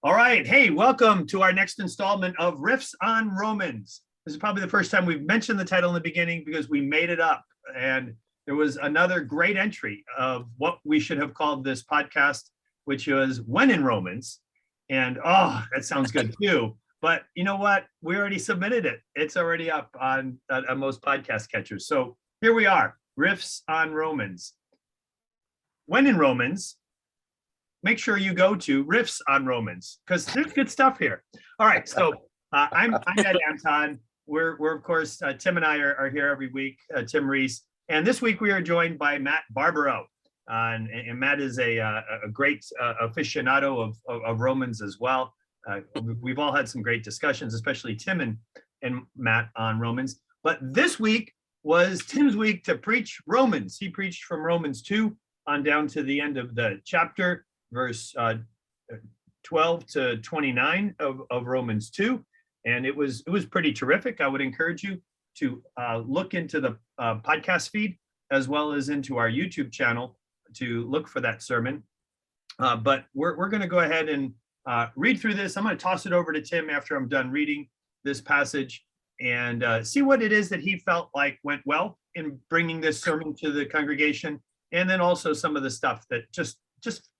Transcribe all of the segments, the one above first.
All right. Hey, welcome to our next installment of Riffs on Romans. This is probably the first time we've mentioned the title in the beginning because we made it up. And there was another great entry of what we should have called this podcast, which was When in Romans. And that sounds good too. But you know what? We already submitted it. It's already up on most podcast catchers. So here we are, Riffs on Romans. When in Romans, make sure you go to Riffs on Romans because there's good stuff here. All right, so I'm Ed Anton. We're of course, Tim and I are here every week, Tim Rees. And this week we are joined by Matt Barbero. And Matt is a great aficionado of Romans as well. We've all had some great discussions, especially Tim and Matt on Romans. But this week was Tim's week to preach Romans. He preached from Romans 2 on down to the end of the chapter, verse 12 to 29 of Romans 2. And it was pretty terrific. I would encourage you to look into the podcast feed as well as into our YouTube channel to look for that sermon. But we're going to go ahead and read through this. I'm going to toss it over to Tim after I'm done reading this passage and see what it is that he felt like went well in bringing this sermon to the congregation. And then also some of the stuff that just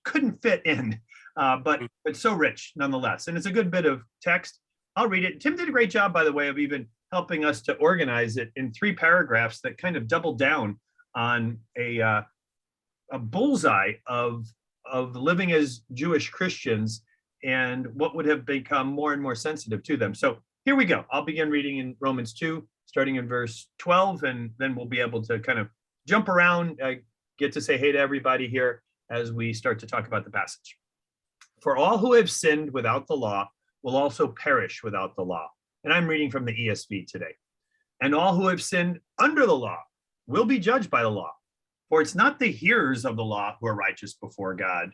couldn't fit in, but so rich nonetheless. And it's a good bit of text. I'll read it. Tim did a great job, by the way, of even helping us to organize it in 3 paragraphs that kind of double down on a bullseye of living as Jewish Christians and what would have become more and more sensitive to them. So here we go. I'll begin reading in Romans 2, starting in verse 12, and then we'll be able to kind of jump around, get to say hey to everybody here as we start to talk about the passage. For all who have sinned without the law will also perish without the law. And I'm reading from the ESV today. And all who have sinned under the law will be judged by the law. For it's not the hearers of the law who are righteous before God,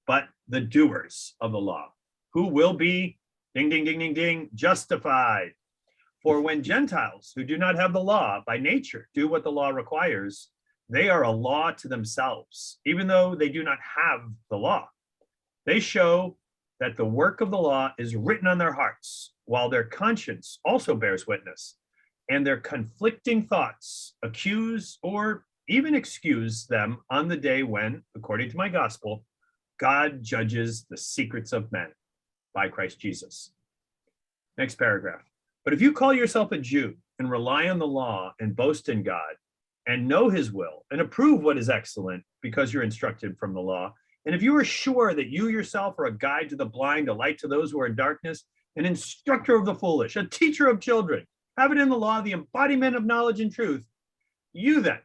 but the doers of the law, who will be, ding, ding, ding, ding, ding, justified. For when Gentiles who do not have the law by nature do what the law requires, they are a law to themselves, even though they do not have the law. They show that the work of the law is written on their hearts, while their conscience also bears witness, and their conflicting thoughts accuse or even excuse them on the day when, according to my gospel, God judges the secrets of men by Christ Jesus. Next paragraph. But if you call yourself a Jew and rely on the law and boast in God, and know his will, and approve what is excellent because you're instructed from the law. And if you are sure that you yourself are a guide to the blind, a light to those who are in darkness, an instructor of the foolish, a teacher of children, have it in the law, the embodiment of knowledge and truth. You then,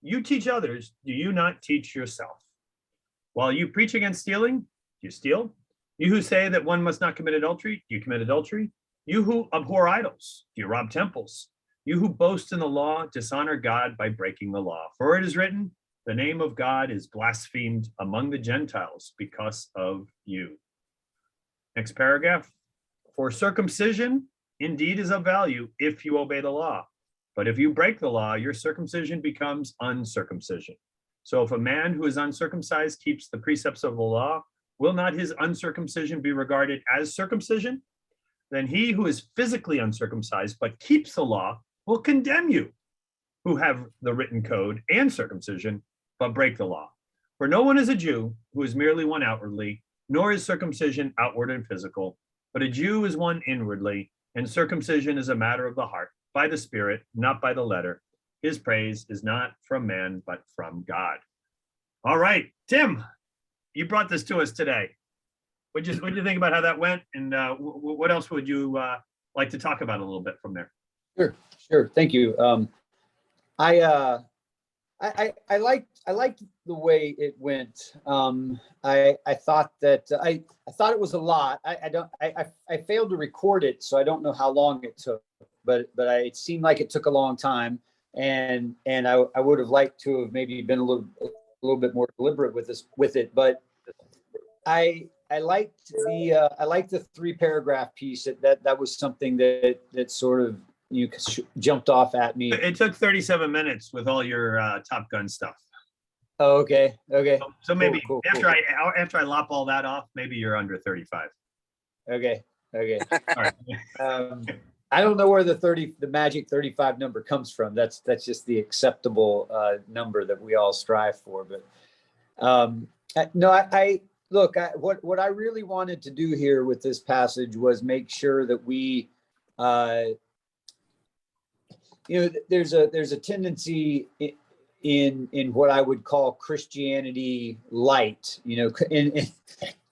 you teach others, do you not teach yourself? While you preach against stealing, do you steal? You who say that one must not commit adultery, do you commit adultery? You who abhor idols, do you rob temples? You who boast in the law, dishonor God by breaking the law. For it is written, the name of God is blasphemed among the Gentiles because of you. Next paragraph. For circumcision indeed is of value if you obey the law. But if you break the law, your circumcision becomes uncircumcision. So if a man who is uncircumcised keeps the precepts of the law, will not his uncircumcision be regarded as circumcision? Then he who is physically uncircumcised but keeps the law will condemn you, who have the written code and circumcision, but break the law. For no one is a Jew who is merely one outwardly, nor is circumcision outward and physical, but a Jew is one inwardly, and circumcision is a matter of the heart, by the Spirit, not by the letter. His praise is not from man, but from God. All right, Tim, you brought this to us today. What'd you think about how that went? And what else would you like to talk about a little bit from there? Sure. Thank you. I liked the way it went. I thought that I thought it was a lot. I failed to record it, so I don't know how long it took. But it seemed like it took a long time, and I would have liked to have maybe been a little bit more deliberate with it. But I liked the 3 paragraph piece. That was something that sort of jumped off at me. It took 37 minutes with all your Top Gun stuff. Oh, okay. Okay. So maybe Cool. after I lop all that off, maybe you're under 35. Okay. All right. I don't know where the magic 35 number comes from. That's just the acceptable number that we all strive for. But no, what I really wanted to do here with this passage was make sure that we, there's a tendency in what I would call Christianity light,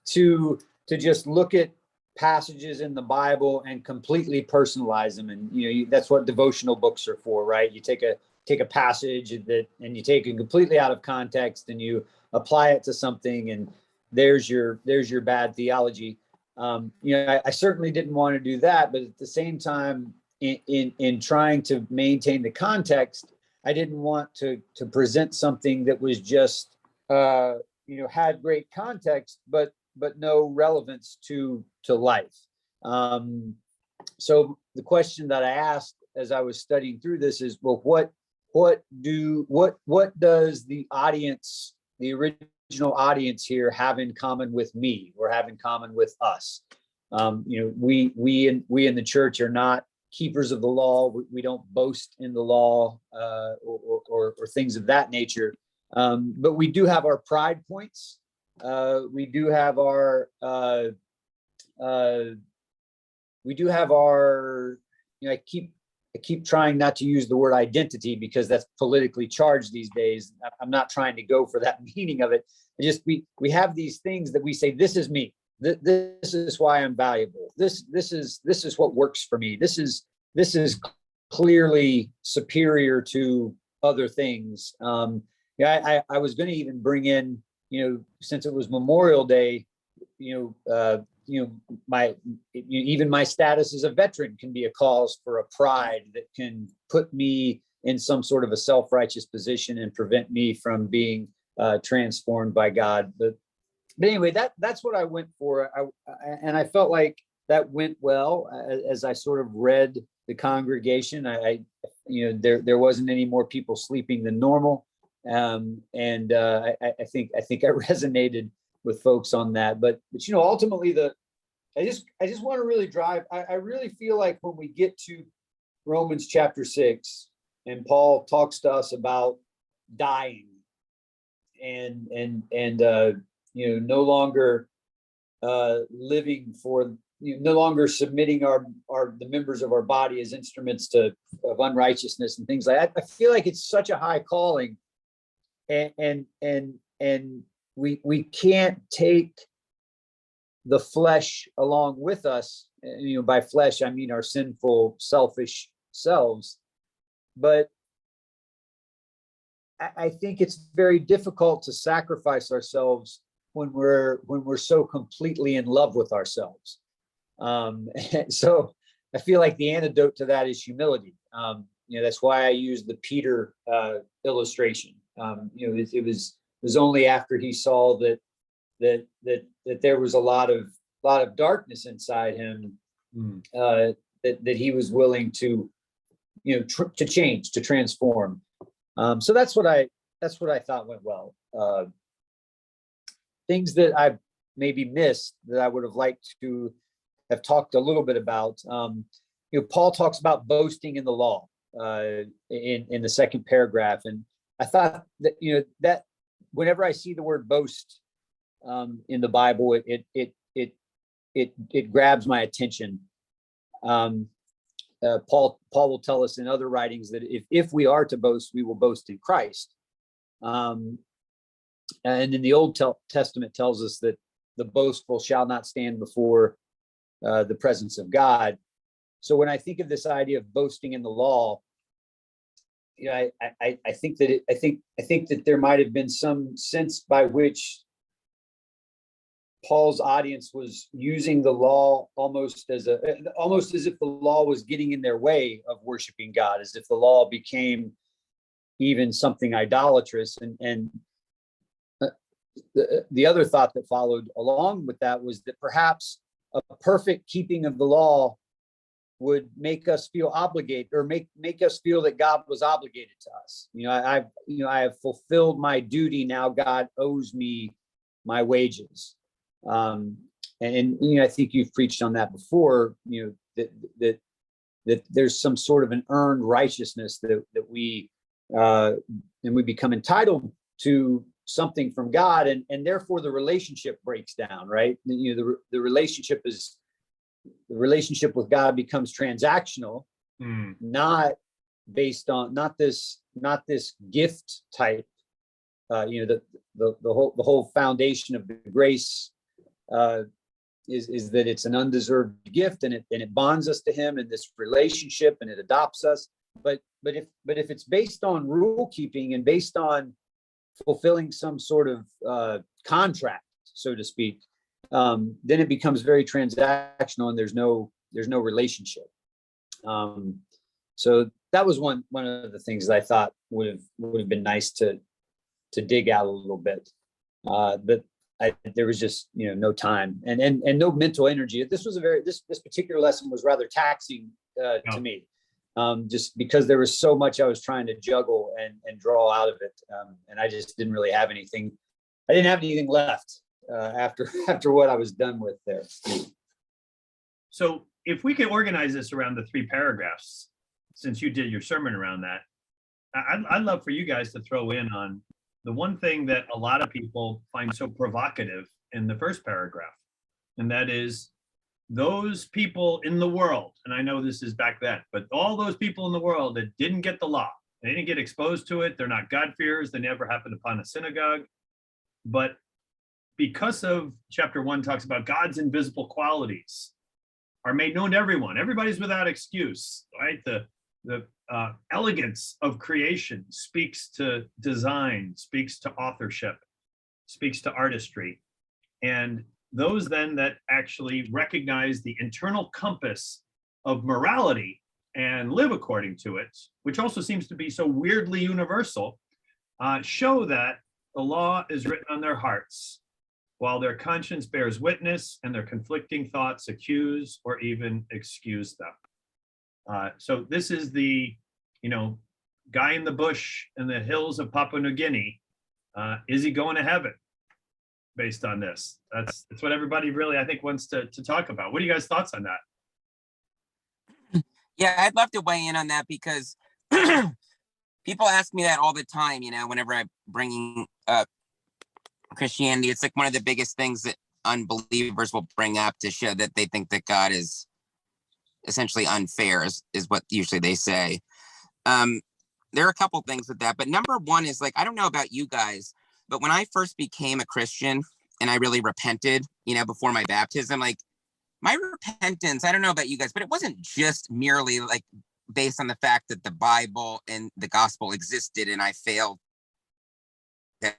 to just look at passages in the Bible and completely personalize them. And that's what devotional books are for, right? You take a passage and you take it completely out of context and you apply it to something, and there's your bad theology. I certainly didn't want to do that, but at the same time, in trying to maintain the context, I didn't want to present something that was just had great context, but no relevance to life. So the question that I asked as I was studying through this is, well, what does the audience, the original audience here, have in common with me, or have in common with us? We in the church are not keepers of the law. We don't boast in the law or things of that nature. But we do have our pride points. We do have our I keep trying not to use the word identity because that's politically charged these days. I'm not trying to go for that meaning of it. We have these things that we say, this is me. This is why I'm valuable. This is what works for me. This is clearly superior to other things. I was going to even bring in, since it was Memorial Day, even my status as a veteran can be a cause for a pride that can put me in some sort of a self-righteous position and prevent me from being transformed by God. But anyway, that's what I went for. And I felt like that went well as I sort of read the congregation. There wasn't any more people sleeping than normal. And I think I resonated with folks on that. But ultimately I just want to really drive. I really feel like when we get to Romans chapter 6 and Paul talks to us about dying and no longer living for, no longer submitting the members of our body as instruments of unrighteousness and things like that. I feel like it's such a high calling, and we can't take the flesh along with us. By flesh, I mean our sinful, selfish selves. But I think it's very difficult to sacrifice ourselves when we're so completely in love with ourselves. So I feel like the antidote to that is humility. That's why I use the Peter illustration. It was only after he saw that there was a lot of darkness inside him that he was willing to to change, to transform. So that's what I thought went well. Things that I maybe missed that I would have liked to have talked a little bit about. Paul talks about boasting in the law in the second paragraph, and I thought that that whenever I see the word boast in the Bible, it grabs my attention. Paul will tell us in other writings that if we are to boast, we will boast in Christ. And in the Old Testament tells us that the boastful shall not stand before the presence of God. So when I think of this idea of boasting in the law, I think that there might have been some sense by which Paul's audience was using the law almost as if the law was getting in their way of worshiping God, as if the law became even something idolatrous. And the other thought that followed along with that was that perhaps a perfect keeping of the law would make us feel obligated, or make us feel that God was obligated to us. I have fulfilled my duty. Now God owes me my wages. I think you've preached on that before, that there's some sort of an earned righteousness that we become entitled to something from God, and therefore the relationship breaks down, right? The relationship with God becomes transactional, not based on not this gift type. The whole foundation of the grace is that it's an undeserved gift, and it bonds us to Him in this relationship, and it adopts us. But if it's based on rule keeping and based on fulfilling some sort of contract, so to speak, then it becomes very transactional, and there's no relationship. So that was one of the things that I thought would have been nice to dig out a little bit, but there was just no time and no mental energy. This particular lesson was rather taxing to me, just because there was so much I was trying to juggle and draw out of it, and I just didn't really have anything. I didn't have anything left after what I was done with there. So if we could organize this around the 3 paragraphs, since you did your sermon around that, I'd love for you guys to throw in on the one thing that a lot of people find so provocative in the first paragraph, and that is those people in the world, and I know this is back then, but all those people in the world that didn't get the law, they didn't get exposed to it, they're not God-fearers, they never happened upon a synagogue, but because of chapter 1 talks about God's invisible qualities are made known to everyone. Everybody's without excuse, right? The elegance of creation speaks to design, speaks to authorship, speaks to artistry. And those then that actually recognize the internal compass of morality and live according to it, which also seems to be so weirdly universal, show that the law is written on their hearts, while their conscience bears witness and their conflicting thoughts accuse or even excuse them. So this is the, guy in the bush in the hills of Papua New Guinea. Is he going to heaven based on this? That's what everybody really, I think, wants to talk about. What are you guys' thoughts on that? Yeah, I'd love to weigh in on that, because people ask me that all the time, whenever I'm bringing up Christianity. It's like one of the biggest things that unbelievers will bring up to show that they think that God is essentially unfair, is what usually they say. There are a couple things with that, but number one is, like, I don't know about you guys, but when I first became a Christian and I really repented, before my baptism, like, my repentance, I don't know about you guys, but it wasn't just merely like based on the fact that the Bible and the gospel existed and I failed to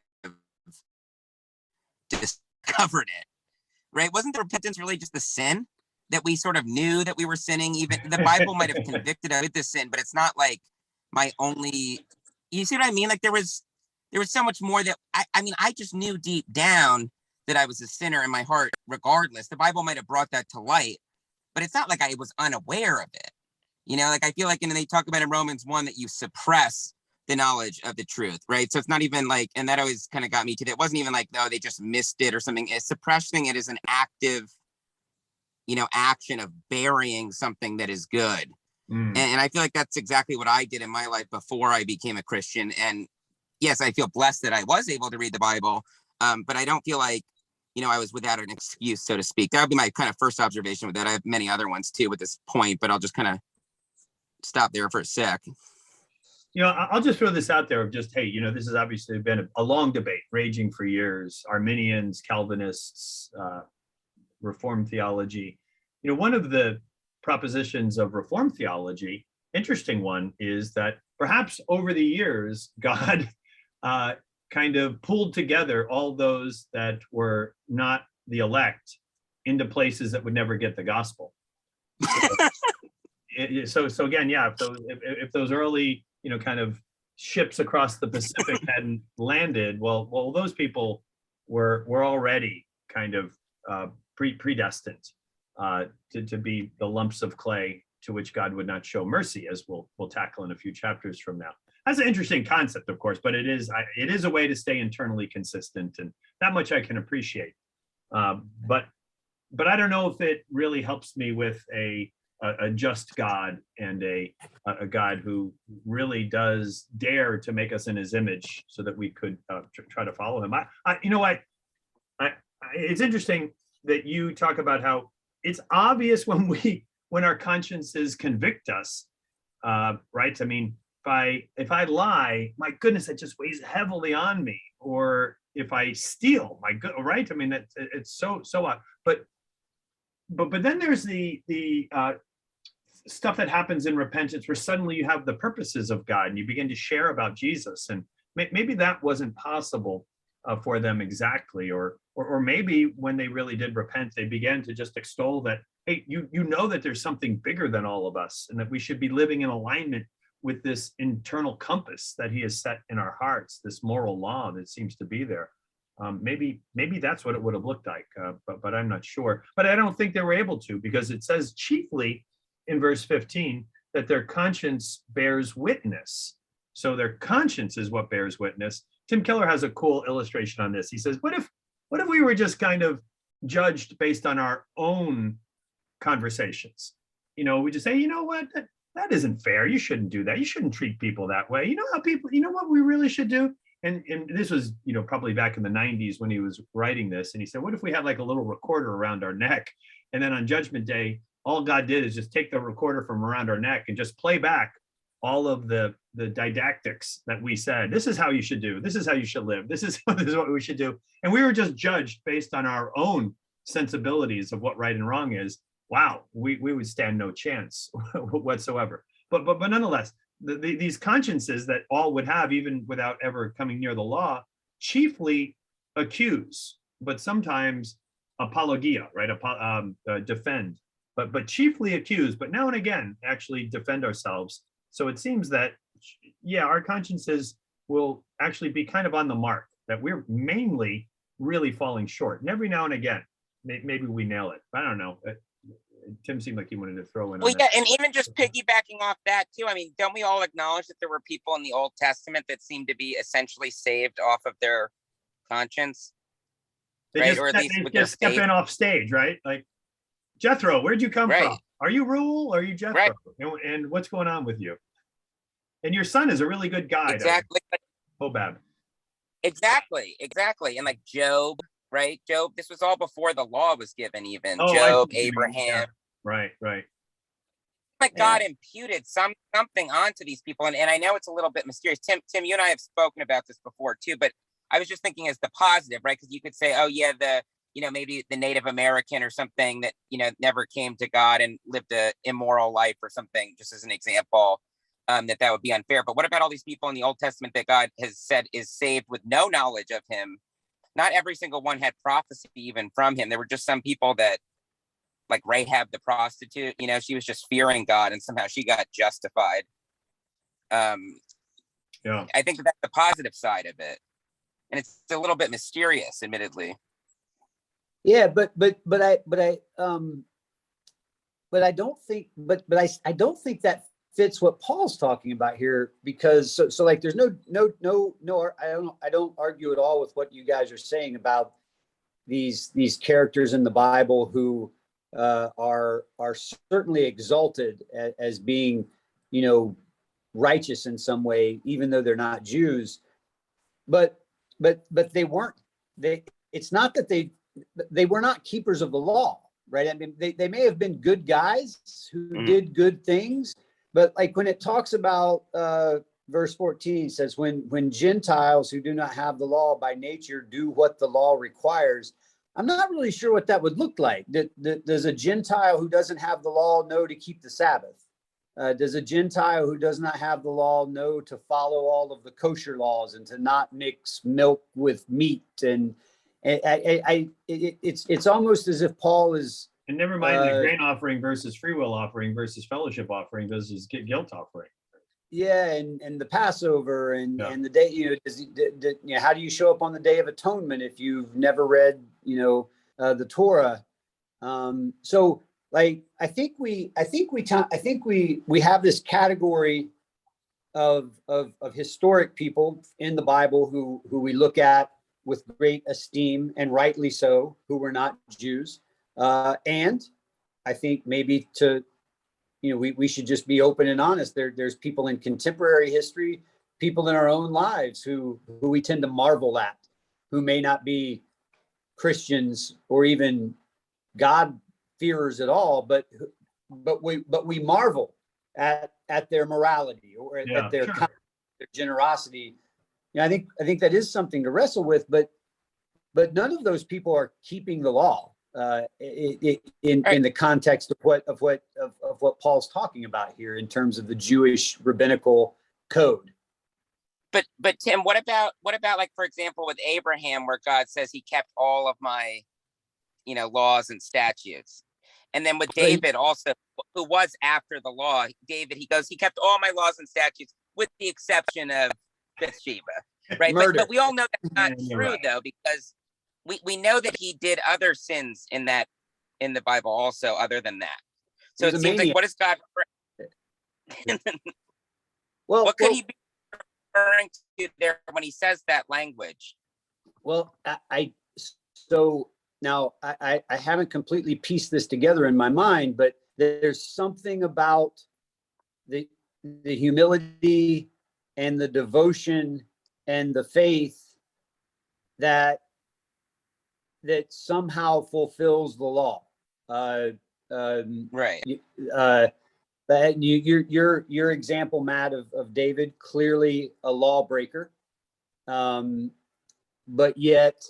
discovered it, right? Wasn't the repentance really just the sin that we sort of knew that we were sinning? Even the Bible might have convicted us with the sin, but it's not like my only, you see what I mean? Like there was so much more that I just knew deep down that I was a sinner in my heart, regardless. The Bible might have brought that to light, but it's not like I was unaware of it. Like I feel like, and they talk about in Romans 1 that you suppress the knowledge of the truth, right? So it's not even like, and that always kind of got me to that. It wasn't even like, no, they just missed it or something. It's suppressing it is an active, action of burying something that is good. And I feel like that's exactly what I did in my life before I became a Christian. And yes, I feel blessed that I was able to read the Bible, but I don't feel like, I was without an excuse, so to speak. That would be my kind of first observation with that. I have many other ones too with this point, but I'll just kind of stop there for a sec. I'll just throw this out there of just, hey, this has obviously been a long debate raging for years. Arminians, Calvinists, Reformed theology. One of the propositions of Reformed theology, interesting one, is that perhaps over the years, God kind of pulled together all those that were not the elect into places that would never get the gospel. So again, yeah, if those early, kind of ships across the Pacific hadn't landed, well, those people were already kind of predestined to be the lumps of clay to which God would not show mercy, as we'll tackle in a few chapters from now. That's an interesting concept, of course, but it is a way to stay internally consistent, and that much I can appreciate. But I don't know if it really helps me with a just God and a God who really does dare to make us in His image, so that we could try to follow Him. It's interesting that you talk about how it's obvious when our consciences convict us, right? I mean, if I lie, my goodness, it just weighs heavily on me. Or if I steal, my good, right? I mean, it's so odd. But then there's the stuff that happens in repentance, where suddenly you have the purposes of God and you begin to share about Jesus, and maybe that wasn't possible for them exactly, or maybe when they really did repent, they began to just extol that, hey, you know that there's something bigger than all of us, and that we should be living in alignment with this internal compass that He has set in our hearts, this moral law that seems to be there. Maybe that's what it would have looked like, but I'm not sure. But I don't think they were able to, because it says chiefly in verse 15 that their conscience bears witness. So their conscience is what bears witness. Tim Keller has a cool illustration on this. He says, what if we were just kind of judged based on our own conversations? We just say, you know what, that isn't fair. You shouldn't do that. You shouldn't treat people that way. You know what we really should do? And this was, probably back in the 90s when he was writing this. And he said, what if we had like a little recorder around our neck? And then on Judgment Day, all God did is just take the recorder from around our neck and just play back all of the didactics that we said. This is how you should do. This is how you should live. This is what we should do. And we were just judged based on our own sensibilities of what right and wrong is. Wow, we would stand no chance whatsoever. But nonetheless, these consciences that all would have, even without ever coming near the law, chiefly accuse, but sometimes apologia, right? Defend, but chiefly accuse, but now and again actually defend ourselves. So it seems that, yeah, our consciences will actually be kind of on the mark, that we're mainly really falling short. And every now and again, maybe we nail it. I don't know. Tim seemed like he wanted to throw in. Well, yeah, and even just piggybacking off that too. I mean, don't we all acknowledge that there were people in the Old Testament that seemed to be essentially saved off of their conscience, right? Or at least with their step in off stage, right? Like, Jethro, where'd you come from? Are you Reuel? Or are you Jethro? Right. And what's going on with you? And your son is a really good guy. Exactly. Hobab. Exactly. And like Job, right? Job, this was all before the law was given even. Job, Abraham. Right. Like God imputed something onto these people. And I know it's a little bit mysterious. Tim, you and I have spoken about this before too, but I was just thinking as the positive, right? Because you could say, oh yeah, maybe the Native American or something that, never came to God and lived a immoral life or something, just as an example, that would be unfair. But what about all these people in the Old Testament that God has said is saved with no knowledge of Him? Not every single one had prophecy even from Him. There were just some people that, like Rahab the prostitute, she was just fearing God and somehow she got justified. I think that's the positive side of it. And it's a little bit mysterious, admittedly. Yeah, but I don't think I don't think that fits what Paul's talking about here, because so like there's no I don't argue at all with what you guys are saying about these characters in the Bible who are certainly exalted as being righteous in some way, even though they're not Jews, but they weren't. It's not that they were not keepers of the law, right? I mean, they may have been good guys who did good things, but like when it talks about verse 14 says, when Gentiles who do not have the law by nature do what the law requires, I'm not really sure what that would look like. Does a Gentile who doesn't have the law know to keep the Sabbath? Does a Gentile who does not have the law know to follow all of the kosher laws and to not mix milk with meat? And it's almost as if Paul is. And never mind the grain offering versus free will offering versus fellowship offering versus guilt offering. Yeah, and the Passover and the day, how do you show up on the Day of Atonement if you've never read, the Torah? So like, I think we have this category of historic people in the Bible who we look at with great esteem, and rightly so, who were not Jews. And I think maybe we should just be open and honest. There's people in contemporary history, people in our own lives who we tend to marvel at, who may not be Christians or even God-fearers at all, but we marvel at their morality or at their sure. their generosity. I think that is something to wrestle with, but none of those people are keeping the law in the context of what Paul's talking about here in terms of the Jewish rabbinical code. But Tim, what about like, for example, with Abraham, where God says he kept all of my, laws and statutes. And then with David also, who was after the law, David, he kept all my laws and statutes with the exception of Bathsheba, right? But we all know that's not true, though, because we know that he did other sins in the Bible also, other than that. So it seems like, what is God? What could he be referring to there when he says that language? Well, so now I haven't completely pieced this together in my mind, but there's something about the humility and the devotion and the faith that somehow fulfills the law. Right. Your example, Matt, of David, clearly a lawbreaker, but yet,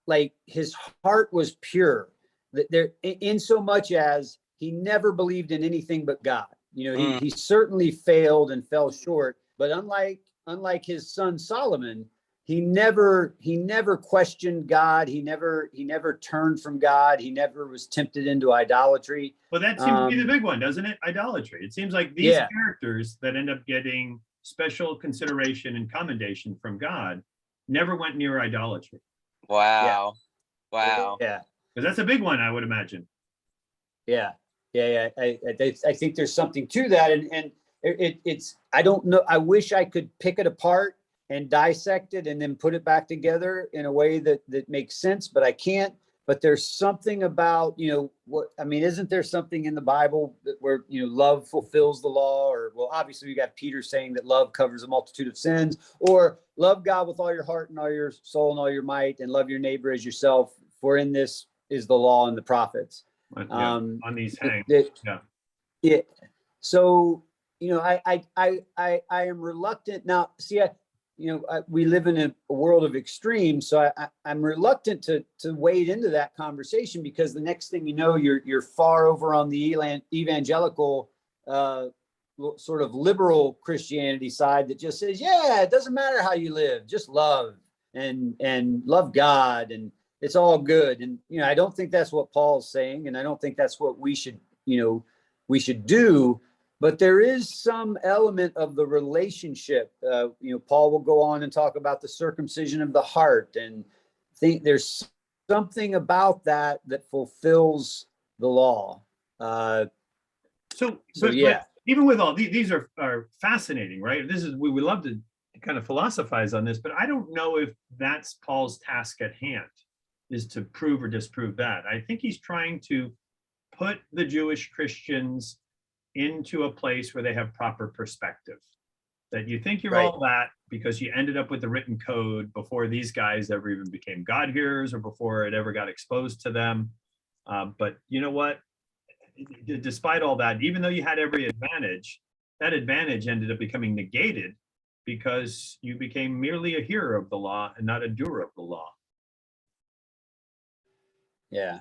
like, his heart was pure. That there, in so much as he never believed in anything but God. He certainly failed and fell short, but unlike his son Solomon, he never questioned God. He never turned from God. He never was tempted into idolatry. Well, that seems to be the big one, doesn't it? Idolatry. It seems like these characters that end up getting special consideration and commendation from God never went near idolatry. Wow. Yeah. Because that's a big one, I would imagine. Yeah. I think there's something to that, and it's I don't know. I wish I could pick it apart and dissect it and then put it back together in a way that makes sense, but I can't. But there's something about, isn't there something in the Bible where, love fulfills the law? Or, well, obviously we got Peter saying that love covers a multitude of sins, or love God with all your heart and all your soul and all your might, and love your neighbor as yourself. For in this is the law and the prophets. On these hang. Yeah. So, I am reluctant now. See, we live in a world of extremes, so I'm reluctant to wade into that conversation, because the next thing you know, you're far over on the evangelical sort of liberal Christianity side that just says, yeah, it doesn't matter how you live, just love and love God, and it's all good. And I don't think that's what Paul's saying, and I don't think that's what we should do. But there is some element of the relationship. Paul will go on and talk about the circumcision of the heart, and think there's something about that fulfills the law. But even with all these are fascinating, right? We would love to kind of philosophize on this, but I don't know if that's Paul's task at hand, is to prove or disprove that. I think he's trying to put the Jewish Christians into a place where they have proper perspective, that you think you're all that because you ended up with the written code before these guys ever even became God-hearers or before it ever got exposed to them. But you know what? Despite all that, even though you had every advantage, that advantage ended up becoming negated because you became merely a hearer of the law and not a doer of the law. Yeah.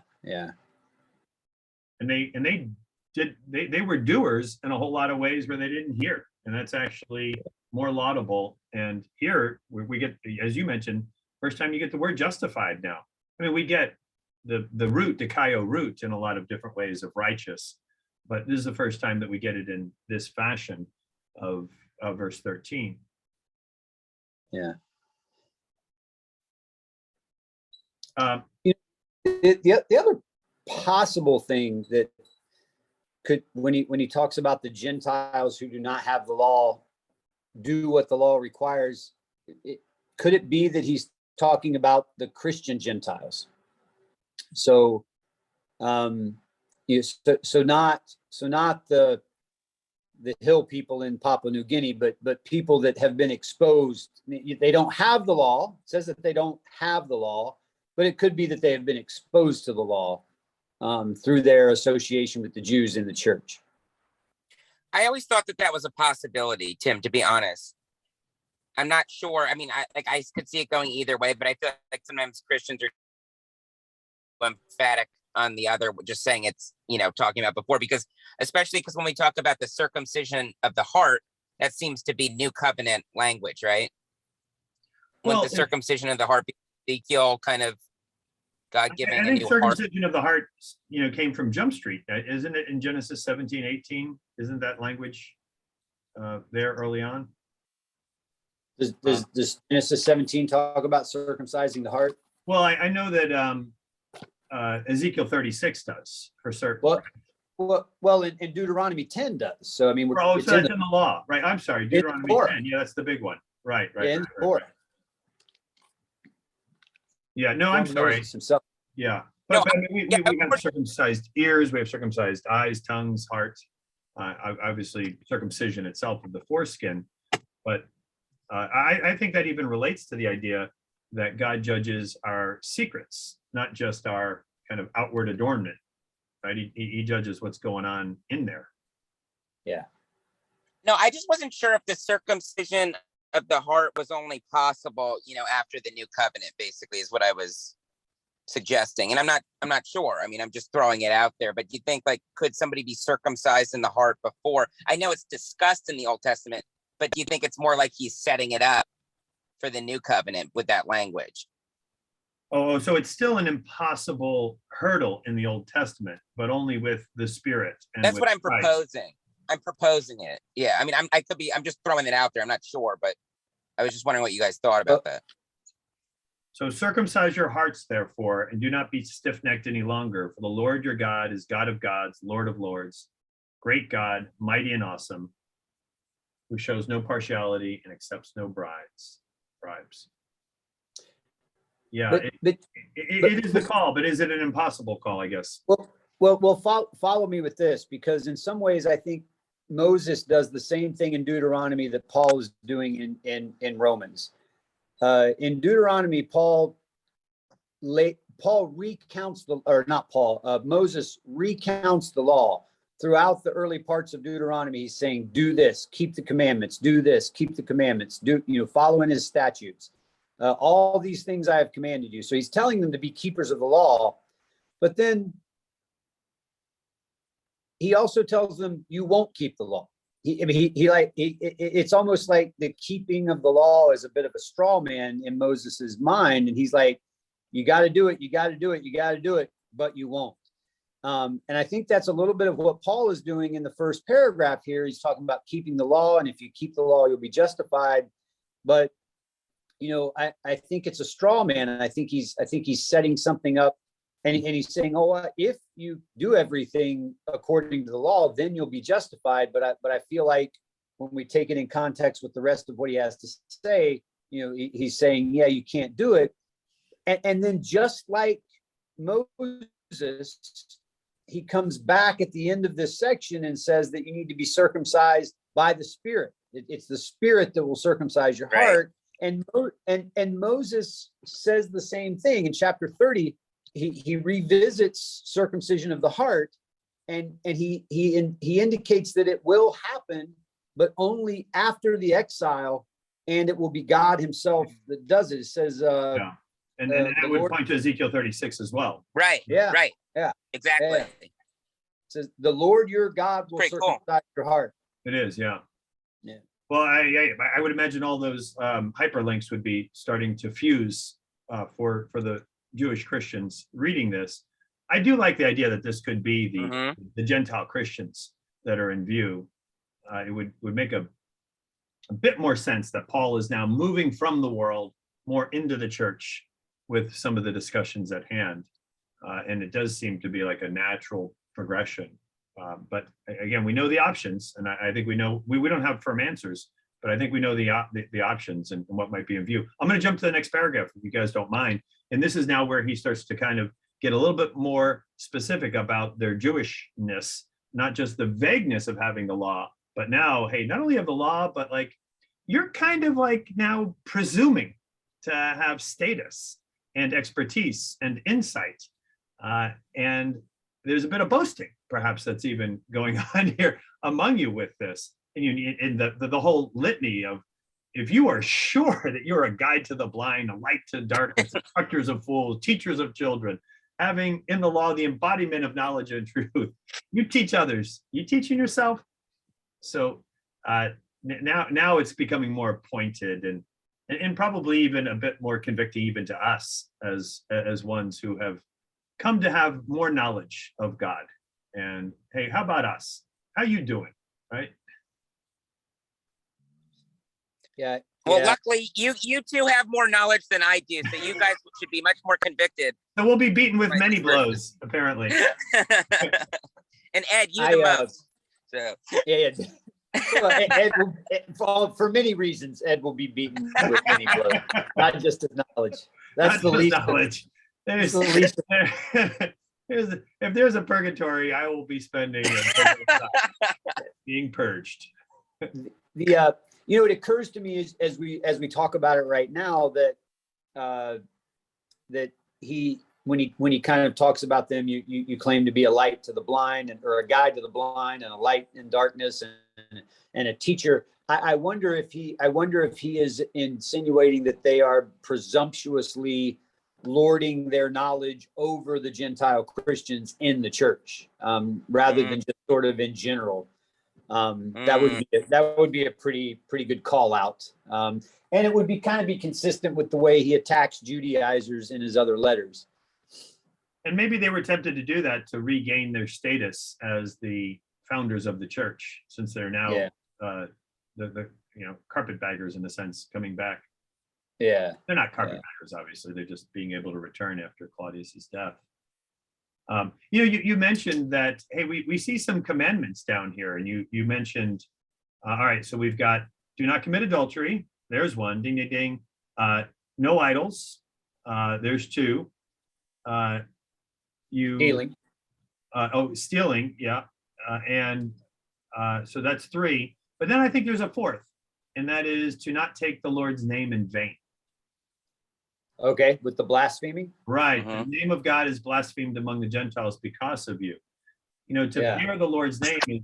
And they were doers in a whole lot of ways where they didn't hear, and that's actually more laudable. And here we get, as you mentioned, first time you get the word justified now. I mean, we get the root, dikaio root, in a lot of different ways of righteous, but this is the first time that we get it in this fashion of verse 13. Yeah. Um, The other possible thing that could, when he talks about the Gentiles who do not have the law, do what the law requires, could it be that he's talking about the Christian Gentiles? So, so not the hill people in Papua New Guinea, but people that have been exposed. They don't have the law. It says that they don't have the law, but it could be that they have been exposed to the law through their association with the Jews in the church. I always thought that was a possibility, Tim, to be honest. I'm not sure. I mean, I could see it going either way, but I feel like sometimes Christians are emphatic on the other, just saying it's, talking about before, because especially because when we talk about the circumcision of the heart, that seems to be new covenant language, right? When the circumcision of the heart, Ezekiel kind of God giving a new circumcision of the heart, came from Jump Street, isn't it? In Genesis 17:18, isn't that language there early on? Does Genesis 17 talk about circumcising the heart? Well, I know that Ezekiel 36 does for certain. Well, in Deuteronomy 10 does. So I mean, so that's in the law, right? I'm sorry, Deuteronomy 10. Yeah, that's the big one. Right. Right. Yeah, no, I'm sorry. Yeah, but I mean, we have circumcised ears, we have circumcised eyes, tongues, hearts. Obviously, circumcision itself of the foreskin, but I think that even relates to the idea that God judges our secrets, not just our kind of outward adornment, right? He judges what's going on in there. Yeah. No, I just wasn't sure if the circumcision of the heart was only possible, after the new covenant, basically, is what I was suggesting. And I'm not sure. I mean, I'm just throwing it out there, but you think, like, could somebody be circumcised in the heart before? I know it's discussed in the Old Testament, but do you think it's more like he's setting it up for the new covenant with that language? Oh, so it's still an impossible hurdle in the Old Testament, but only with the Spirit. And that's what I'm Christ. Proposing. I'm proposing it. Yeah. I mean, I'm just throwing it out there. I'm not sure, but I was just wondering what you guys thought about that. So circumcise your hearts, therefore, and do not be stiff-necked any longer. For the Lord your God is God of gods, Lord of lords, great God, mighty and awesome, who shows no partiality and accepts no bribes. Yeah, it is the call, but is it an impossible call, I guess? Well, follow me with this, because in some ways I think Moses does the same thing in Deuteronomy that Paul is doing in Romans. In Deuteronomy, Moses recounts the law throughout the early parts of Deuteronomy. He's saying, do this, keep the commandments, do this, keep the commandments, following his statutes. All these things I have commanded you. So he's telling them to be keepers of the law, but then he also tells them you won't keep the law. It's almost like the keeping of the law is a bit of a straw man in Moses's mind. And he's like, you got to do it. You got to do it. You got to do it, but you won't. And I think that's a little bit of what Paul is doing in the first paragraph here. He's talking about keeping the law. And if you keep the law, you'll be justified. But, I think it's a straw man. And I think he's setting something up. And he's saying, if you do everything according to the law, then you'll be justified. But I feel like when we take it in context with the rest of what he has to say, he's saying, yeah, you can't do it. And then just like Moses, he comes back at the end of this section and says that you need to be circumcised by the Spirit. It's the Spirit that will circumcise your heart. And Moses says the same thing in chapter 30. He revisits circumcision of the heart, and he indicates that it will happen, but only after the exile, and it will be God himself that does it. It says, yeah. And that would point to Ezekiel 36 as well. Right. Yeah. Right. Yeah. Exactly. Yeah. It says the Lord your God will circumcise your heart. It is, yeah. Yeah. Well, I would imagine all those hyperlinks would be starting to fuse for the Jewish Christians reading this. I do like the idea that this could be the Gentile Christians that are in view. It would make a bit more sense that Paul is now moving from the world more into the church with some of the discussions at hand. And it does seem to be like a natural progression. But again, we know the options, and I think we know we don't have firm answers, but I think we know the options and what might be in view. I'm going to jump to the next paragraph if you guys don't mind. And this is now where he starts to kind of get a little bit more specific about their Jewishness, not just the vagueness of having the law, but now, hey, not only have the law, but like you're kind of like now presuming to have status and expertise and insight. And there's a bit of boasting, perhaps, that's even going on here among you with this. And you in the whole litany of, if you are sure that you're a guide to the blind, a light to darkness, instructors of fools, teachers of children, having in the law the embodiment of knowledge and truth, you teach others. You teaching yourself? So now it's becoming more pointed and probably even a bit more convicting even to us as ones who have come to have more knowledge of God. And hey, how about us? How you doing? Right? Yeah. Well, yeah. luckily, you two have more knowledge than I do, so you guys should be much more convicted. So we'll be beaten with Right, many this blows, apparently. And Ed, you the most. So Yeah. Well, Ed for many reasons, Ed will be beaten with many blows, not just his knowledge. That's Not the just least. knowledge. That's the least. If there's a purgatory, I will be spending being purged. It occurs to me as we talk about it right now that that when he kind of talks about them, you claim to be a light to the blind or a guide to the blind and a light in darkness and a teacher. I wonder if he is insinuating that they are presumptuously lording their knowledge over the Gentile Christians in the church, rather than just sort of in general. That would be a pretty good call out, and it would be consistent with the way he attacks Judaizers in his other letters. And maybe they were tempted to do that to regain their status as the founders of the church, since they're now the carpetbaggers in a sense coming back. Yeah, they're not carpetbaggers, obviously. They're just being able to return after Claudius's death. You mentioned that, hey, we see some commandments down here, and you mentioned, all right, so we've got do not commit adultery. There's one, ding, ding, ding. No idols. There's two. stealing. Stealing, yeah. So that's three. But then I think there's a fourth, and that is to not take the Lord's name in vain. Okay, with the blaspheming? Right. The name of God is blasphemed among the Gentiles because of you. To bear the Lord's name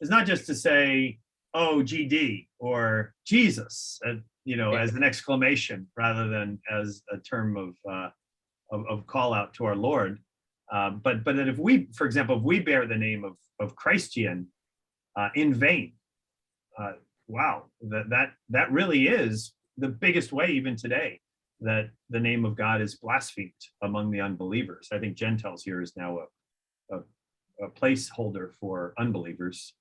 is not just to say, oh, GD or Jesus, as an exclamation rather than as a term of call out to our Lord. But that if we, for example, if we bear the name of Christian in vain, wow, that really is the biggest way even today that the name of God is blasphemed among the unbelievers. I think Gentiles here is now a placeholder for unbelievers.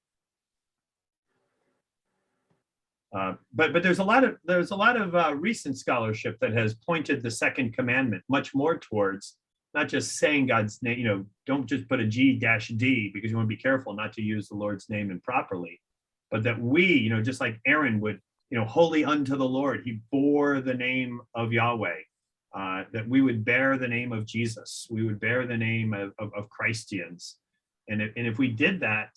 But there's a lot of recent scholarship that has pointed the second commandment much more towards not just saying God's name, don't just put a G-D because you want to be careful not to use the Lord's name improperly, but that we, just like Aaron would, holy unto the Lord, he bore the name of Yahweh, that we would bear the name of Jesus, we would bear the name of Christians. And if we did that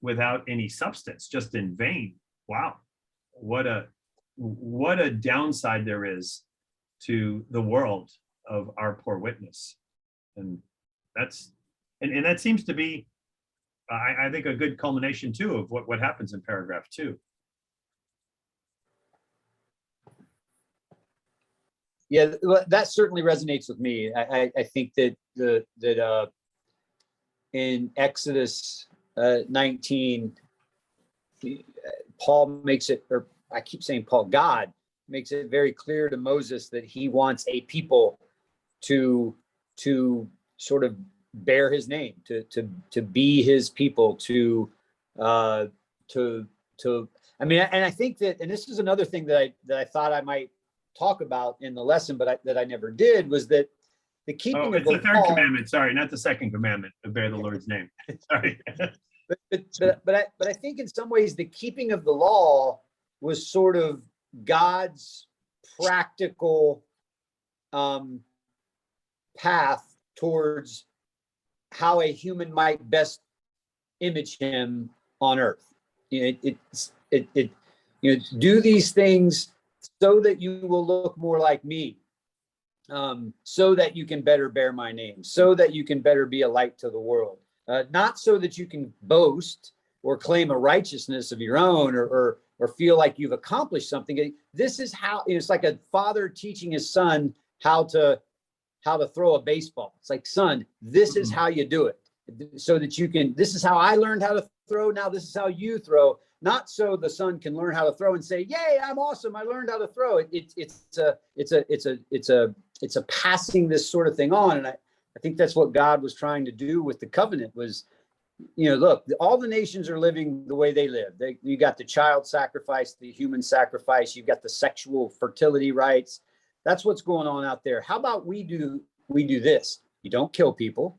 without any substance, just in vain, wow, what a downside there is to the world of our poor witness. And that seems to be, I think, a good culmination too of what happens in paragraph 2. Yeah, that certainly resonates with me. I think that in Exodus 19, Paul makes it, or I keep saying Paul, God makes it very clear to Moses that he wants a people to sort of bear his name, to be his people, I mean, and I think that, and this is another thing that I thought I might talk about in the lesson, but that I never did, was that the keeping Oh, of it's the the third law. commandment. Sorry, not the second commandment, to bear the Lord's name. Sorry. But I think in some ways the keeping of the law was sort of God's practical path towards how a human might best image him on earth. Do these things so that you will look more like me, so that you can better bear my name, so that you can better be a light to the world, not so that you can boast or claim a righteousness of your own, or feel like you've accomplished something. This is how it's like a father teaching his son how to throw a baseball. It's like, son, this is how you do it, so that you can. This is how I learned how to throw. Now this is how you throw. Not so the son can learn how to throw and say, "Yay, I'm awesome! I learned how to throw." It's a passing this sort of thing on, and I think that's what God was trying to do with the covenant. Was, look, all the nations are living the way they live. You got the child sacrifice, the human sacrifice. You've got the sexual fertility rights. That's what's going on out there. How about we do this? You don't kill people.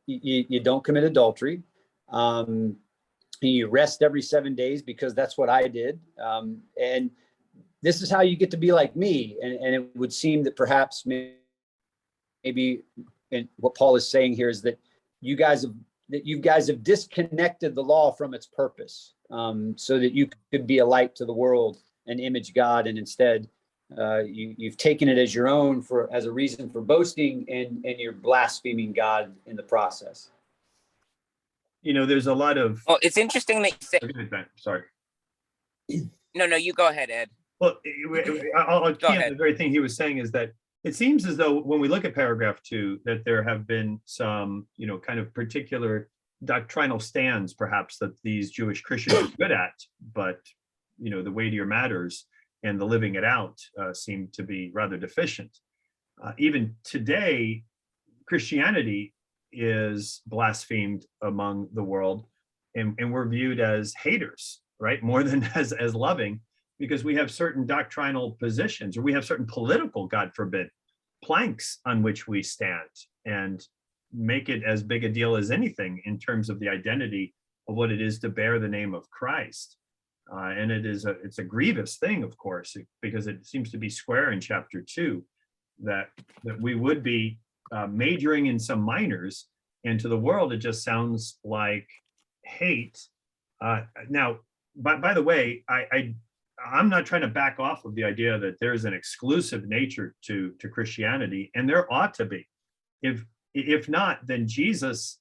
You don't commit adultery. You rest every 7 days, because that's what I did. And this is how you get to be like me. And it would seem that perhaps maybe, and what Paul is saying here is that you guys have disconnected the law from its purpose, so that you could be a light to the world and image God. And instead, you've taken it as your own as a reason for boasting, and you're blaspheming God in the process. There's a lot of. Well, it's interesting that you say. Sorry. No, you go ahead, Ed. Well, I'll key on ahead. the very thing he was saying is that it seems as though when we look at paragraph 2, that there have been some, kind of particular doctrinal stands, perhaps, that these Jewish Christians are good at, but, the weightier matters and the living it out seem to be rather deficient. Even today, Christianity is blasphemed among the world, and we're viewed as haters, right? More than as loving, because we have certain doctrinal positions, or we have certain political, God forbid, planks on which we stand, and make it as big a deal as anything in terms of the identity of what it is to bear the name of Christ. And it's a grievous thing, of course, because it seems to be square in chapter 2 that we would be majoring in some minors, and to the world it just sounds like hate. Now, by the way, I'm not trying to back off of the idea that there's an exclusive nature to Christianity, and there ought to be. If not, then Jesus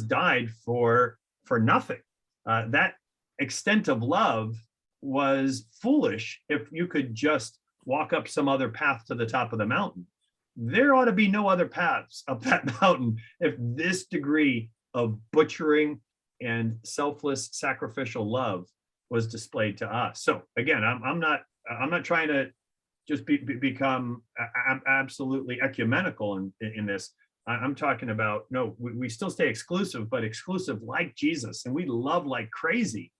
died for nothing. That extent of love was foolish. If you could just walk up some other path to the top of the mountain, there ought to be no other paths up that mountain if this degree of butchering and selfless sacrificial love was displayed to us. So again, I'm not trying to just become absolutely ecumenical in this. I'm talking about, no, we still stay exclusive, but exclusive like Jesus, and we love like crazy,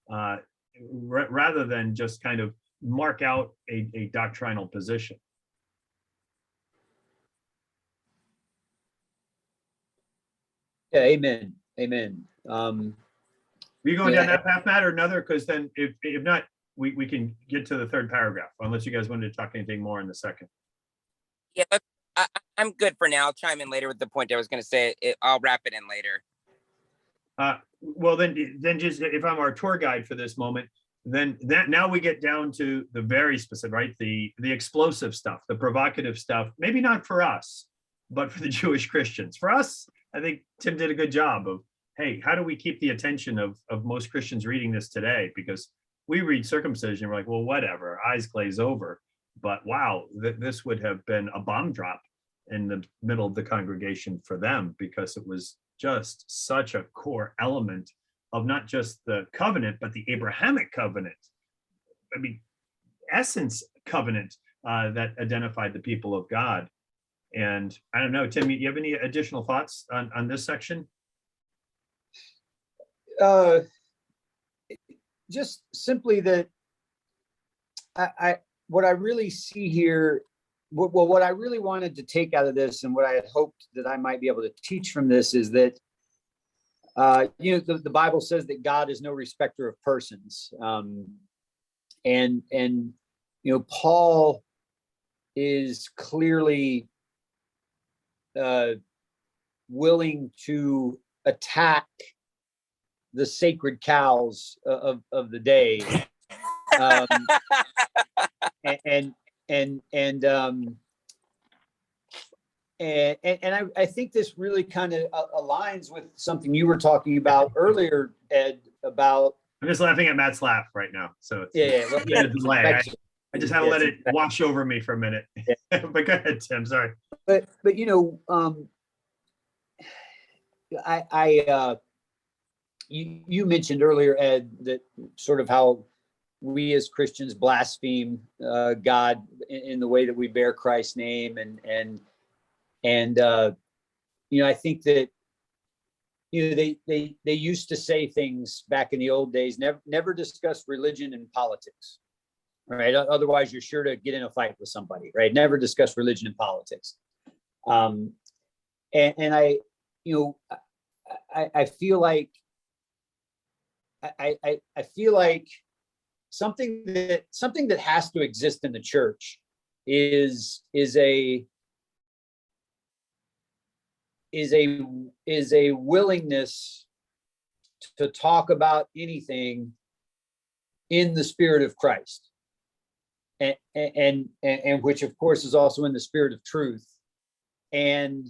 rather than just kind of mark out a doctrinal position. Yeah, amen. Are you going down that path, Matt, or another? Because then if not, we can get to the third paragraph, unless you guys wanted to talk anything more in the second. Yeah, I'm good for now. I'll chime in later with the point I was going to say. I'll wrap it in later. Well, then just, if I'm our tour guide for this moment, then now we get down to the very specific, right? The explosive stuff, the provocative stuff, maybe not for us, but for the Jewish Christians. For us, I think Tim did a good job of, hey, how do we keep the attention of most Christians reading this today? Because we read circumcision, we're like, well, whatever, eyes glaze over. But wow, this would have been a bomb drop in the middle of the congregation for them, because it was just such a core element of not just the covenant, but the Abrahamic covenant. I mean, essence covenant that identified the people of God. And I don't know, Tim, you have any additional thoughts on this section? Just simply that what I really see here well, what I really wanted to take out of this, and what I had hoped that I might be able to teach from this, is that the Bible says that God is no respecter of persons, and Paul is clearly willing to attack the sacred cows of the day, and I think this really kind of aligns with something you were talking about earlier, Ed, about. I'm just laughing at Matt's laugh right now. So yeah. delay. I just had to let it wash over me for a minute. Yeah. But go ahead, Tim. Sorry. But you mentioned earlier, Ed, that sort of how we as Christians blaspheme God in the way that we bear Christ's name, and I think that they used to say things back in the old days, never discuss religion and politics, right? Otherwise you're sure to get in a fight with somebody, right? Never discuss religion and politics. And I feel like I feel like something that has to exist in the church is a willingness to talk about anything in the Spirit of Christ, and which of course is also in the spirit of truth, and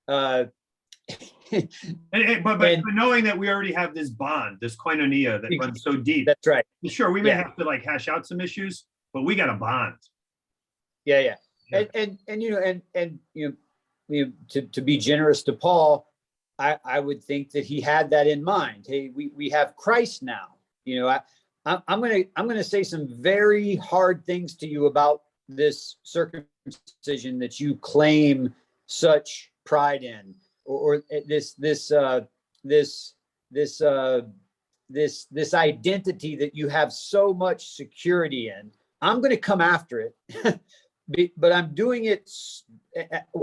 but knowing that we already have this bond, this koinonia that runs so deep. That's right. Sure, we may have to hash out some issues, but we got a bond. Yeah. And to be generous to Paul, I would think that he had that in mind. Hey, we have Christ now. I'm gonna say some very hard things to you about this circumcision that you claim such pride in, or this identity that you have so much security in. I'm going to come after it, but I'm doing it.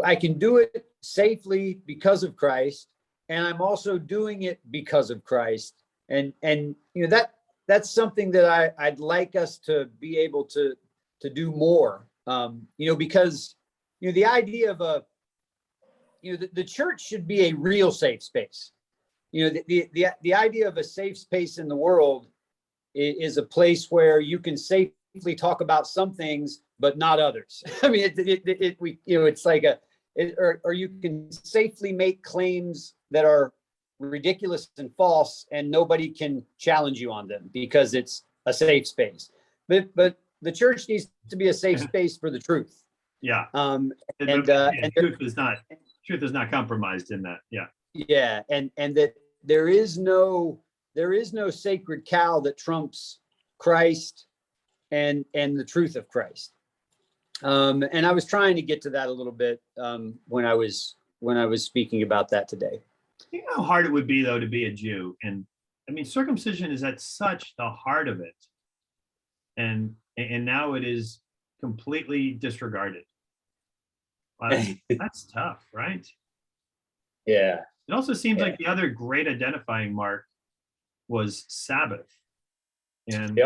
I can do it safely because of Christ, and I'm also doing it because of Christ. And that's something that I'd like us to be able to do more. Because the idea of the church should be a real safe space. The idea of a safe space in the world is a place where you can safely talk about some things, but not others. I mean, it's like or you can safely make claims that are ridiculous and false, and nobody can challenge you on them because it's a safe space. But the church needs to be a safe space for the truth. Yeah. Truth is not compromised in that. Yeah. Yeah, and that there is no sacred cow that trumps Christ and the truth of Christ. And I was trying to get to that a little bit when I was speaking about that today. You know how hard it would be, though, to be a Jew, and I mean, circumcision is at such the heart of it, and now it is completely disregarded. Well, that's tough, right? Yeah. It also seems like the other great identifying mark was Sabbath, and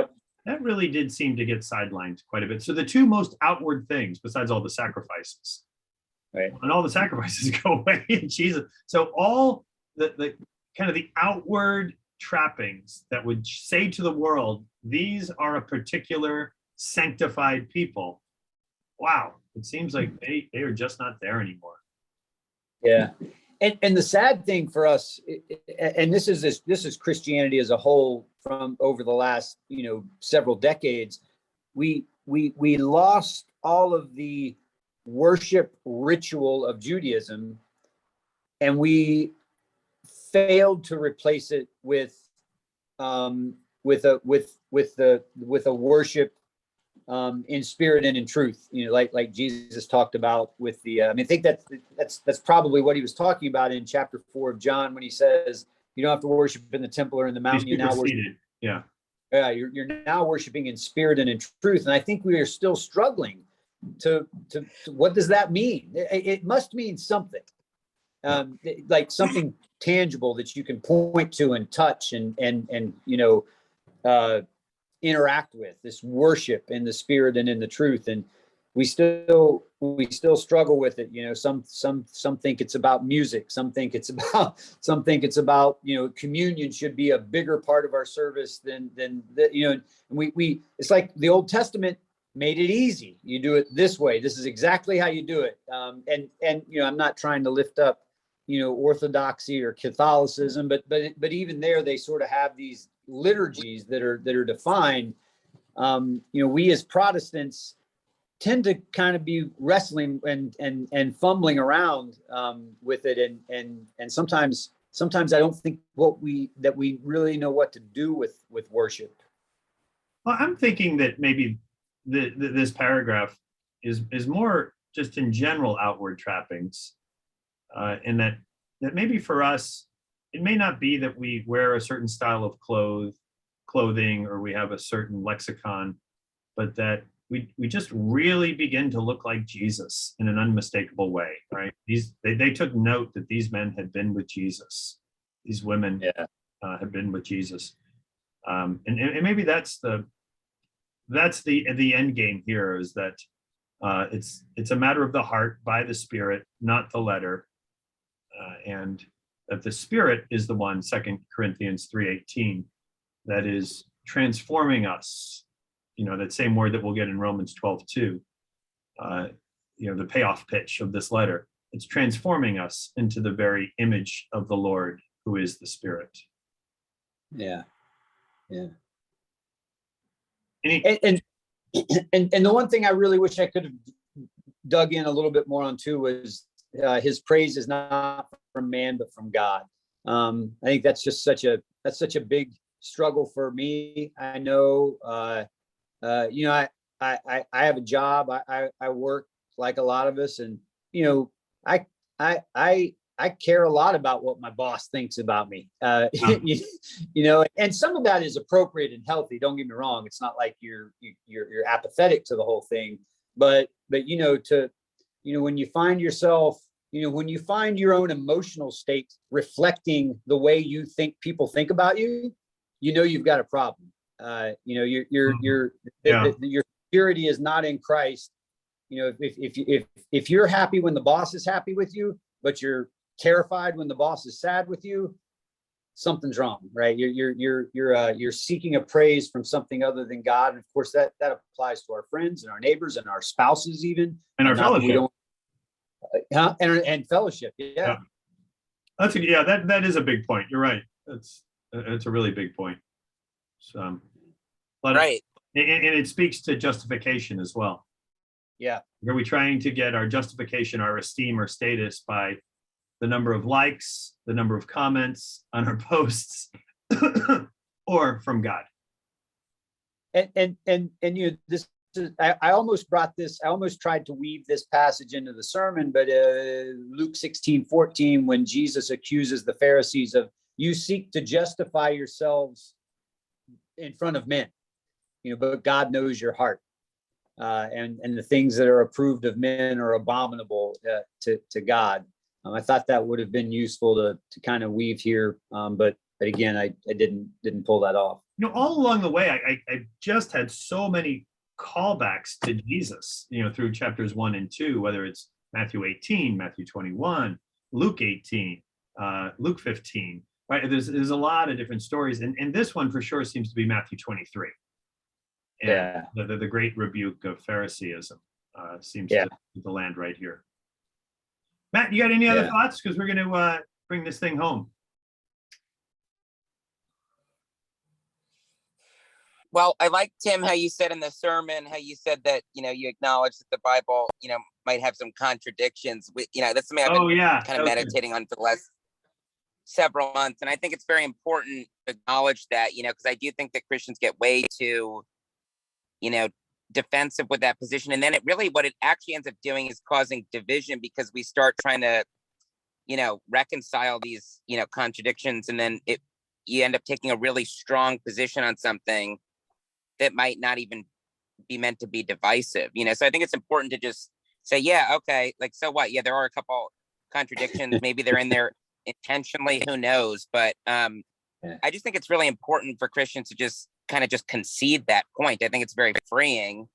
that really did seem to get sidelined quite a bit. So the two most outward things, besides all the sacrifices, right, and all the sacrifices go away in Jesus. So all the kind of the outward trappings that would say to the world, these are a particular sanctified people. Wow, it seems like they are just not there anymore. Yeah. And the sad thing for us, and this is Christianity as a whole from over the last several decades, we lost all of the worship ritual of Judaism, and we failed to replace it with a worship in spirit and in truth, like Jesus talked about with the. I think that's probably what he was talking about in chapter 4 of John when he says, "You don't have to worship in the temple or in the mountain. You now worship." Yeah. You're now worshiping in spirit and in truth, and I think we are still struggling what does that mean? It must mean something, like something tangible that you can point to and touch and interact with. This worship in the spirit and in the truth, and we still struggle with it. Some think it's about music, some think it's about communion should be a bigger part of our service than and we it's like the Old Testament made it easy. You do it this way. This is exactly how you do it. And I'm not trying to lift up orthodoxy or Catholicism, but even there they sort of have these liturgies that are defined. We as Protestants tend to kind of be wrestling and fumbling around with it, and sometimes I don't think that we really know what to do with worship. Well, I'm thinking that maybe this paragraph is more just in general outward trappings, and that maybe for us it may not be that we wear a certain style of clothing or we have a certain lexicon, but that we just really begin to look like Jesus in an unmistakable way, right? They took note that these men had been with Jesus, these women had been with Jesus, and maybe that's the end game here, is that it's a matter of the heart by the Spirit, not the letter, and that the Spirit is the one, 2 Corinthians 3:18, that is transforming us. That same word that we'll get in Romans 12:2, the payoff pitch of this letter. It's transforming us into the very image of the Lord, who is the Spirit. Yeah. And the one thing I really wish I could have dug in a little bit more on too was his praise is not from man but from God. I think that's just such a big struggle for me. I know. I have a job. I work like a lot of us, and I care a lot about what my boss thinks about me. And some of that is appropriate and healthy. Don't get me wrong. It's not like you're apathetic to the whole thing, but when you find yourself, when you find your own emotional state reflecting the way you think people think about you, you've got a problem. Your security is not in Christ. If you're happy when the boss is happy with you, but you're terrified when the boss is sad with you, something's wrong, right? You're seeking a praise from something other than God, and of course that applies to our friends and our neighbors and our spouses, even, and our fellowship. And fellowship. Yeah. That is a big point. You're right. That's a really big point. So, right. And it speaks to justification as well. Yeah. Are we trying to get our justification, our esteem or status by the number of likes, the number of comments on our posts, or from God? And this is, I almost tried to weave this passage into the sermon, but Luke 16:14, when Jesus accuses the Pharisees of, you seek to justify yourselves in front of men, but God knows your heart, and the things that are approved of men are abominable to God. I thought that would have been useful to kind of weave here, but again, I didn't pull that off. All along the way, I just had so many callbacks to Jesus, through chapters 1 and 2, whether it's Matthew 18, Matthew 21, Luke 18, Luke 15. Right, there's a lot of different stories, and this one for sure seems to be Matthew 23. And the great rebuke of Phariseeism seems to land right here. Matt, you got any other thoughts? Because we're going to bring this thing home. Well, I like, Tim, how you said in the sermon, how you said that, you acknowledge that the Bible, might have some contradictions. That's something I've been kind of meditating on for the last several months. And I think it's very important to acknowledge that, because I do think that Christians get way too, defensive with that position. And then what it actually ends up doing is causing division, because we start trying to, reconcile these, contradictions. And then you end up taking a really strong position on something that might not even be meant to be divisive, you know? So I think it's important to just say, yeah, okay, like, so what? Yeah, there are a couple contradictions. Maybe they're in there intentionally, who knows? But I just think it's really important for Christians to just kind of just concede that point. I think it's very freeing.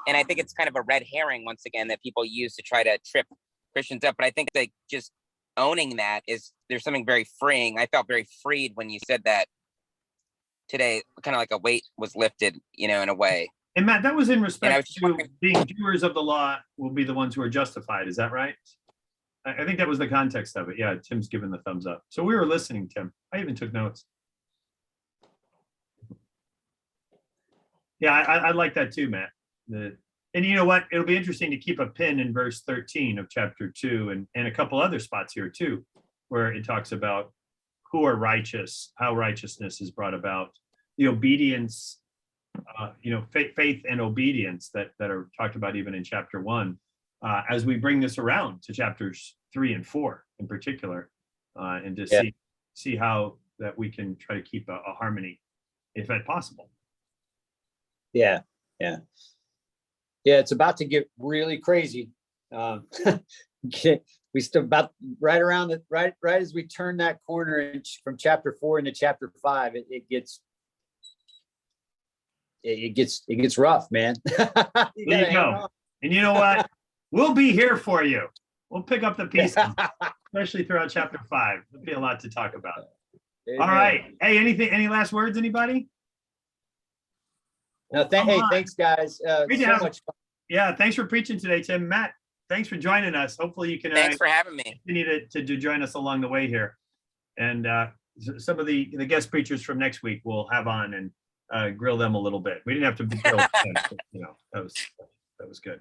And I think it's kind of a red herring, once again, that people use to try to trip Christians up. But I think that just owning that there's something very freeing. I felt very freed when you said that today, kind of like a weight was lifted, you know, in a way. And Matt, that was in And I respect was just to wondering, being doers of the law will be the ones who are justified. Is that right? I think that was the context of it. Yeah, Tim's giving the thumbs up. So we were listening, Tim. I even took notes. Yeah, I like that too, Matt. And you know what? It'll be interesting to keep a pin in verse 13 of chapter 2 and a couple other spots here too, where it talks about who are righteous, how righteousness is brought about, the obedience, faith and obedience that are talked about even in chapter 1, as we bring this around to chapters 3 and 4 in particular, and to see how that we can try to keep a harmony, if at possible. Yeah. It's about to get really crazy. We still about right around the right as we turn that corner from chapter 4 into chapter 5, it gets rough, man. There you go. And you know what? We'll be here for you. We'll pick up the pieces, especially throughout chapter 5. There'll be a lot to talk about. Amen. All right. Hey, any last words, anybody? No, thanks, guys. So much fun. Yeah, thanks for preaching today, Tim. Matt, thanks for joining us. Hopefully you can thanks for having me. continue to join us along the way here. And some of the guest preachers from next week we'll have on and grill them a little bit. We didn't have to grill them, but, that was good.